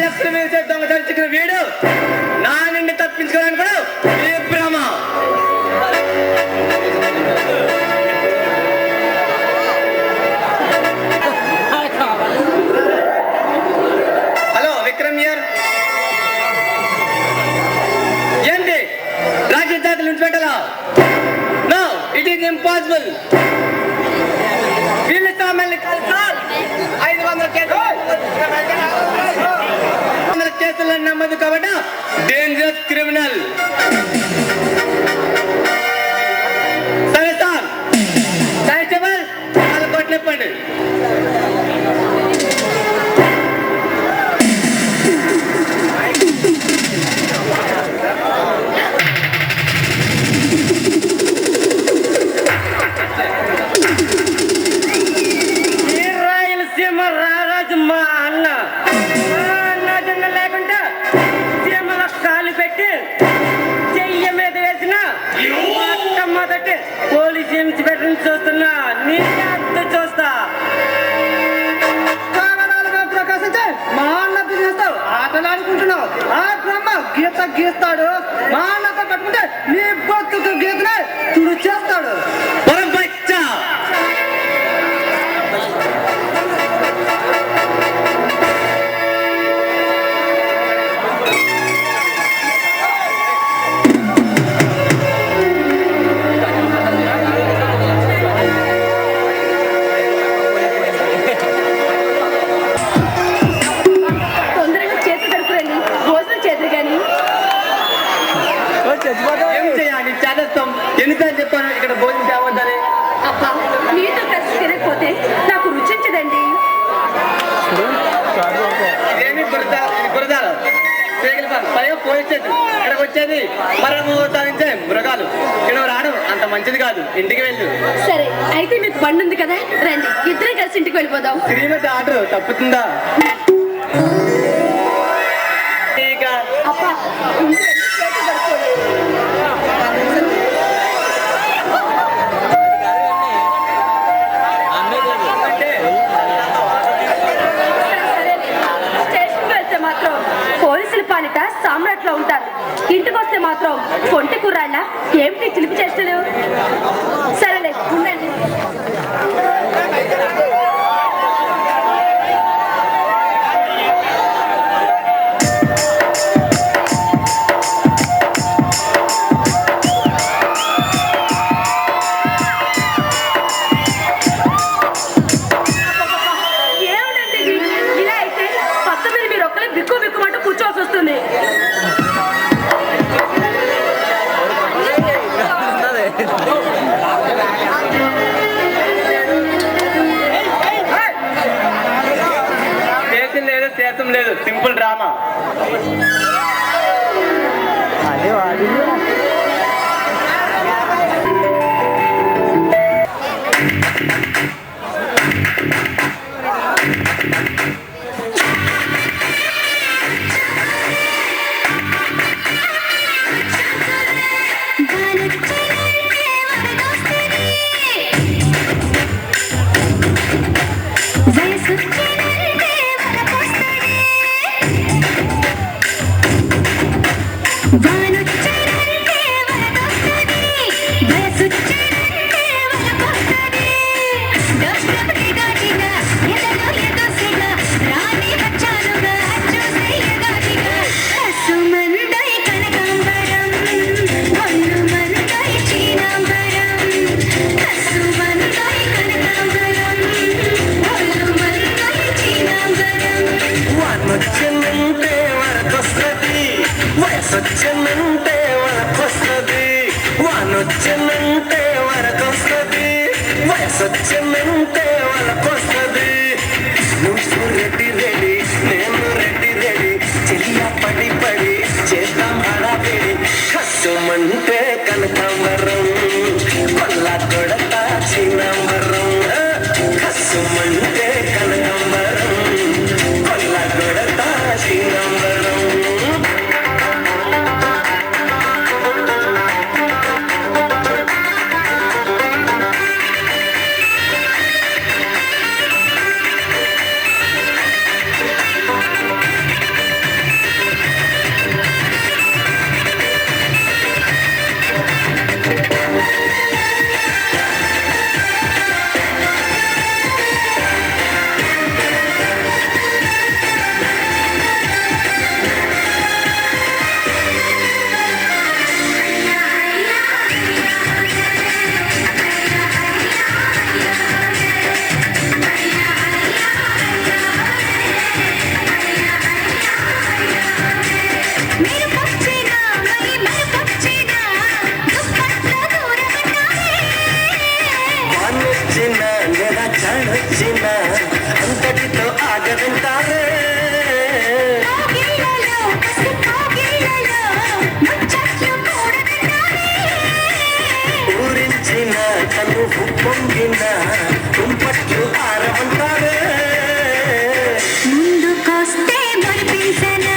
ఎప్పుడు వేసే దొంగ తలుచుకున్న వీడు నా నుండి తప్పించుకోవడానికి కూడా ఏ భ్రమ. Hello Vikram here. ఏంటి రాజ్య జాతులు నుంచి పెట్టాలా? No, it is impossible. వీళ్ళు సామాన్లు కాదు సార్. 500 కేసులను నమ్మదు కాబట్టి డేంజరస్ క్రిమినల్. సరే సార్, కానిస్టేబుల్ వాళ్ళ కొట్టినప్పండి. రారాజు మా అన్న లేకుండా సీమలో కాలు పెట్టి చెయ్యి మీద వేసిన మొట్టమొదటి పోలీసు ఇన్స్పెక్టర్ చూస్తున్నా. నీ చూస్తా. ప్రకాశించే మా అన్న చేస్తావు, ఆటలాడుకుంటున్నావు. ఆ బ్రహ్మ గీత గీస్తాడు. మా అన్నతో పట్టుకుంటే నీ బతుకు గీతనే తుడు చేస్తాడు. ఏం చేయాలి? చేస్తాం. ఎన్నిసార్లు చెప్పాను ఇక్కడ భోజనం తేవద్దని. అబ్బా, మీతో కలిసి తినకపోతే నాకు రుచించదండి. ఇదేమి గురదాలు పైగా పోయించేది. ఇక్కడికి వచ్చేది మరమోతానించే మృగాలు. ఇక్కడ రాడు అంత మంచిది కాదు. ఇంటికి వెళ్ళు. సరే, అయితే మీకు బండి ఉంది కదా, రండి ఇద్దరం కలిసి ఇంటికి వెళ్ళిపోదాం. శ్రీమతి ఆర్డర్ తప్పుతుందా? అబ్బా, పోలీసుల పాలిట సామ్రాట్లో ఉంటారు. ఇంటికి వస్తే మాత్రం పొంటి కుర్రాళ్ళ ఏమిటి చిలిపి చేస్తలేవు? సరేలే, ఉండండి. చేతం లేదు, సింపుల్ డ్రామా. పొంగిన కుంపట్లు ఆరమంటారే ముందుకొస్తే మురిపించనా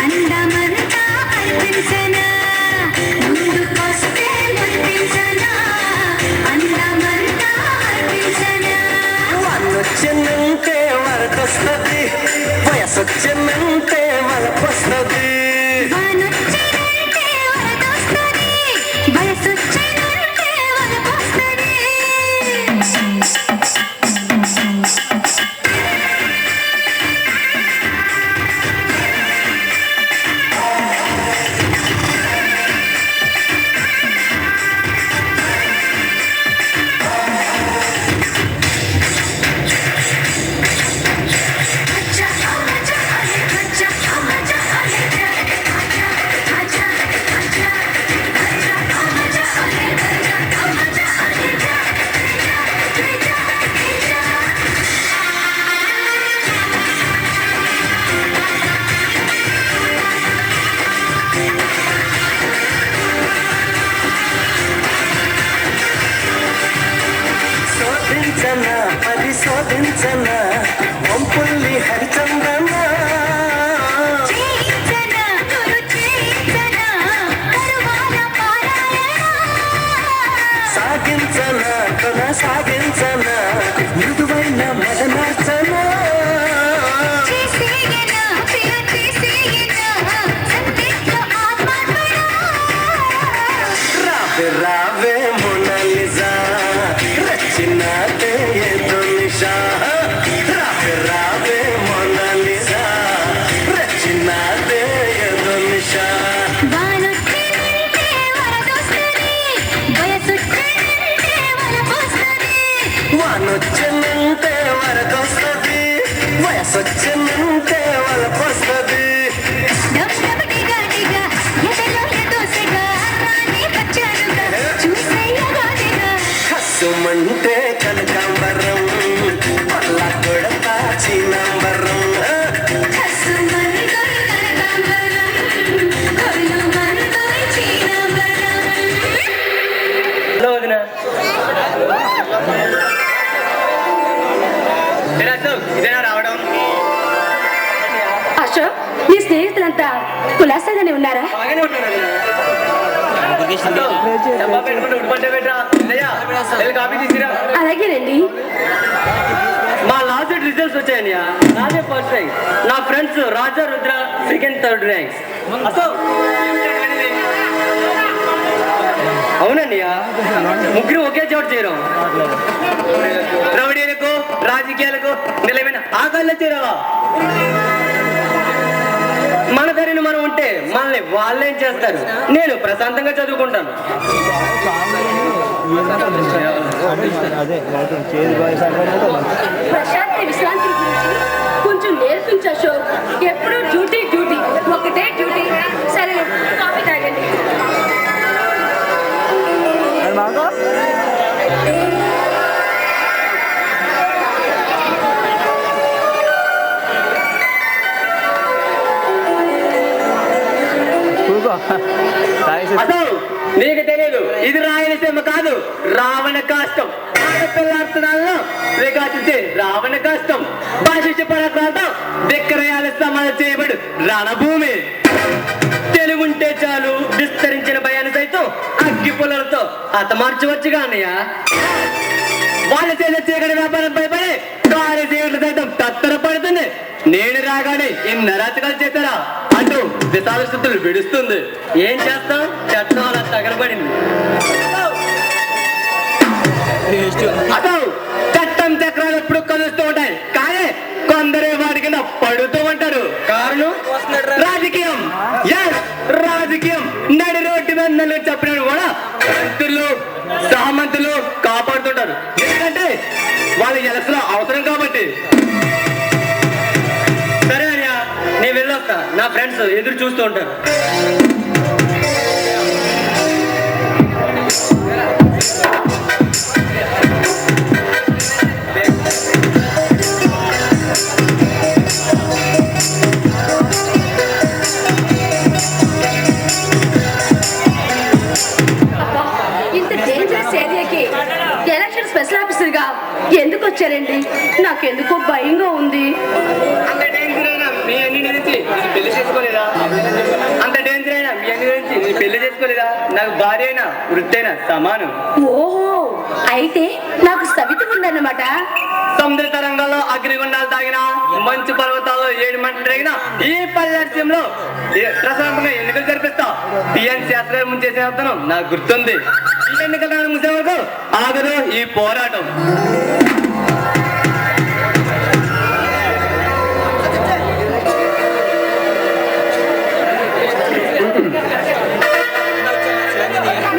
అందమంతా అర్పించనా ముందుకొస్తే మురిపించనా అందమంతా అర్పించనా వన్నొచ్చినంటే వరకొస్తుంది వయసొచ్చినంటే వలపొస్తుంది వానొచ్చినంటే వరదొస్తది వయసొచ్చినంటే వలపొస్తది శోధించనా పరిశోధించనా పంపుల్ని హరిచంద్రనా చేయించనా గురు చేయించనా కరువాల పారాయణ సాగించనా కొనసాగించనా మృదువైన మదనార్చనా చేసేయనా ప్రియ చేసేయనా సందేశ ఆత్మర్పణ రావే రావే మొనాలిసా రచినాదే ఏదో నిషా రావే రావే మొనాలిసా రచినాదే ఏదో నిషా వానొచ్చినంటే వరదొస్తది వయసొచ్చినంటే వలపొస్తది వానొచ్చినంటే వరదొస్తుంది వయసొచ్చినంటే వలపొస్తుంది డబ్బడిగా డిగా ఎదలో ఎదోసెగా రాని పచ్చారుగా చూసేయగాదిగా కసుమంటే కనకాంబరం పల్ల కొడతా చినంబరం కసుమందోయ్ కనకాంబరం కొల్లుమందోయ్ చీనాంబరం ఇదేనా రావడం అశోక్ నీ స్నేహితులంతా కులాసాగానే ఉన్నారా బాగానే ఉంటారు డబ్బా పెట్టుకుంటే ఉడిపట్టే పెట్టరా వెళ్ళి కాపీ తీసిరా అలాగేనండి మా లాస్ట్ రిజల్ట్స్ వచ్చాయని నాదే ఫస్ట్ ర్యాంక్ నా ఫ్రెండ్స్ రాజా రుద్ర సెకండ్ థర్డ్ ర్యాంక్స్ అవునన్నయ్య ముగ్గురు ఒకే చోటు చేరాం రౌడీలకు రాజకీయాలకు నిలమైన ఆకాల్లో చేరావా మన ధరని మనం ఉంటే మనల్ని వాళ్ళేం చేస్తారు నేను ప్రశాంతంగా చదువుకుంటాను ప్రశాంతి విశ్రాంతి గురించి కొంచెం నేర్పించు అశోక్ ఎప్పుడు డ్యూటీ డ్యూటీ ఒకటే డ్యూటీ సరే కాఫీ తాగండి అసలు నీకు తెలియదు ఇది రాయలసీమ కాదు రావణ కాష్టం ఆడపిల్లాడుతున్నాను రేగాచితే రావణ కాష్టం భాషించ పడక్రాంతం విక్రయాల సమాధి చేయబడు రణభూమి తెలుగుంటే చాలు విస్తరించిన భయాన్ని సైతం అగ్గి పుల్లలతో హతమార్చవచ్చుగా అన్నయ్య వాళ్ళు చేసే చీకటి వ్యాపారం భయపడి కాలి చీకటి సైతం తత్తర పడుతుంది నేను రాగానే ఎన్ని అరాచకాలు చేశారా అంటూ విశాల స్థితులు విడుస్తుంది ఏం చేస్తాం చట్టం అలా తగలబడింది అదో చట్టం చక్రాలు ఎప్పుడు కలుస్తూ ఉంటాయి కానీ కొందరే వాడి కింద పడుతూ ఉంటారు కారణం రాజకీయం ఎస్ రాజకీయం నడి రోడ్డు మీద చెప్పినట్టు కూడా మంత్రులు సామంతులు కాపాడుతుంటారు ఎందుకంటే వాళ్ళ ఎలక్షన్ అవసరం కాబట్టి సరే అయ్యా నేను వెళ్ళొస్తా నా ఫ్రెండ్స్ ఎదురు చూస్తూ ఉంటారు ఇంత డేంజరస్ ఏరియాకి ఎలా చేసుకోలేదా? అంత డేంజర్ అయినా మీ అన్ని గురించి నీ పెళ్లి చేసుకోలేదా? నాకు భార్య అయినా వృత్తి అయినా సమానం. ఓహో, అయితే నాకు సవితి ఉందన్నమాట. సముద్ర తరంగాల్లో అగ్నిగుండాలు తాగిన, మంచు పర్వతాల్లో 7 మంటలు రేగిన ఈ పల్లెటూరులో ప్రశాంతంగా ఎన్నికలు జరిపిస్తా. టీఎన్సీ అసలు ముంచేసే అర్థం నాకు గుర్తుంది. ఈ ఎన్నికల ముసే వరకు ఆగదు ఈ పోరాటం.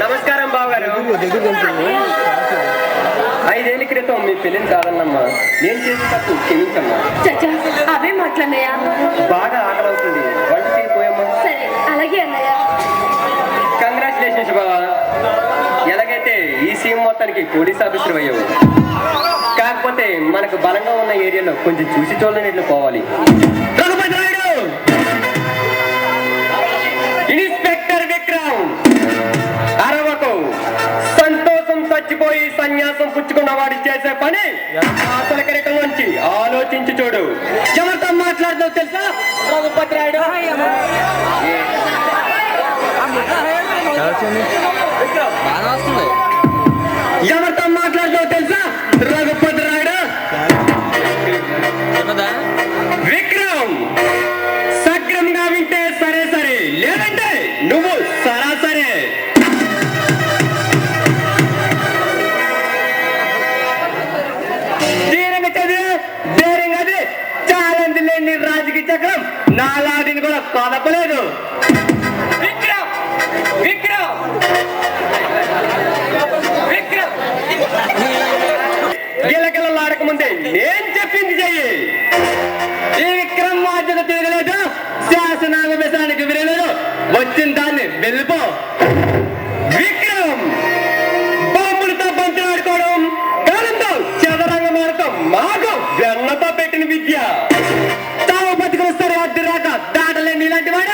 నమస్కారం బావగారు. 5 ఏళ్ల క్రితం మీ పెళ్లిని కాదన్నమ్మా. నేను చేసిన తప్పు క్షమించమ్మా. చచ్చా, అవే మాట్లాడినయ్యా. బాగా ఆకలి అవుతుంది, వంట చేయకపోయమ్మా. సరే, అలాగే అన్నయ్య. కంగ్రాచులేషన్స్ బావా. ఎలాగైతే ఈ సీఎం మొత్తానికి పోలీస్ ఆఫీసర్ అయ్యావు. కాకపోతే మనకు బలంగా ఉన్న ఏరియాలో కొంచెం చూసి చూడలేనట్లు పోవాలి. రఘుపతి నాయుడు, ఇన్స్పెక్టర్ విక్రమ్, అరవకు. సంతోషం చచ్చిపోయి సన్యాసం పుచ్చుకున్న వాడి చేసే పని అసలు కిరకం నుంచి ఆలోచించి చూడు. ఎవరితో మాట్లాడుతావు తెలుసా రఘుపతి రాయుడు? ఎవరితో మాట్లాడుతావు తెలుసా రఘుపతి రాయుడు? విక్రమ్, సక్రమంగా వింటే సరే సరే, లేదంటే నువ్వు సరాసరే. రాజకీయ చక్రం నాలాదిని కూడా కదపలేదు. విక్రమ్ విక్రమ్ గిలగిలలాడక ముందే నేను చెప్పింది చెయ్యి. ఈ విక్రమ్ బాధ్యత తిరగలేదు, శాసనావేశానికి విరలేదు, వచ్చిన దాన్ని వెళ్ళిపో. విక్రమ్, బాంబులతో బంతులాడుకోవడం, కాలంతో చదరంగం ఆడటం మాకు వెన్నతో పెట్టిన విద్య. చావు బతికొస్తారు అద్దె రాక దాటలేని ఇలాంటి వాడు